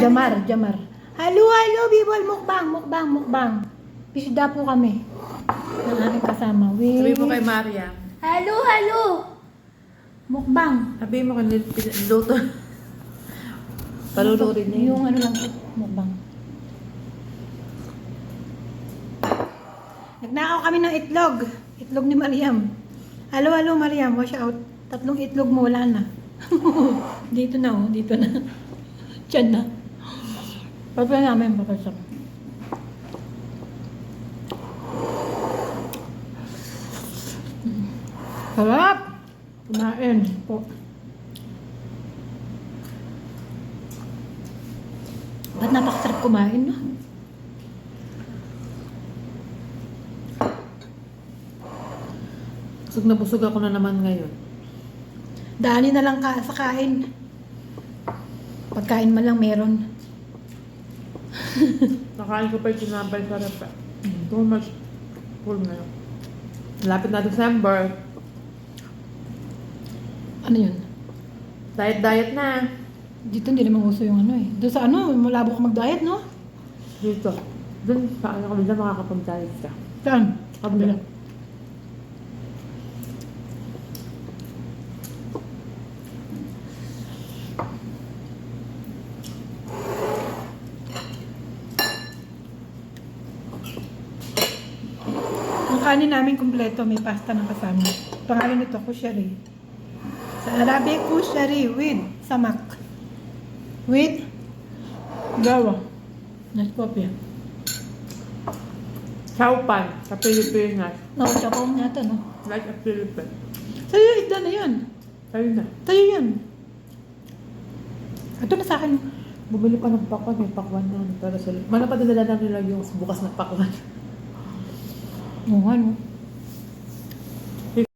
Jamar. Halo, people, mukbang. Bisda po kami. Ng aking kasama. Sabi mo kay Maria. Halo. Mukbang. Sabi mo kay Luto. Palulurin niya. Yung ano lang, mukbang. Nagnakaw kami ng itlog. Itlog ni Mariam. Halo, Mariam. Wash out. 3 itlog mo, wala na. Dito na. Diyan na. Pagpala namin, papasok. Sarap! Kumain po. Ba't napakasarap kumain, no? Busog na busog ako na naman ngayon. Dali na lang ka sa kain. Pagkain man lang meron. Nakain ko pa yung sinabay sa rep. Too much full na yun. Lapit na December. Ano yun? Diet na. Dito hindi naman uso yung ano eh. Doon sa ano, malabo ka mag-diet, no? Dito. Doon sa ano kami na makakapag-diet ka. Saan? Kabila. Ang kanin namin kumpleto, may pasta ng kasama. Pangalan nito, kushari. Sa Arabic, kushari with samak. With gawa. Naskopya. Chowpan sa Pilipinas. No, chapaw niya ito, no? Like a Philippine. Sa'yo, isda na yan. Ayun na. Sa'yo yan. Ito na sa akin. Bumili pa ng pakwan. May pakwan na. Pero sa... Mana pa dinala nila yung bukas na pakwan. Oo, ano?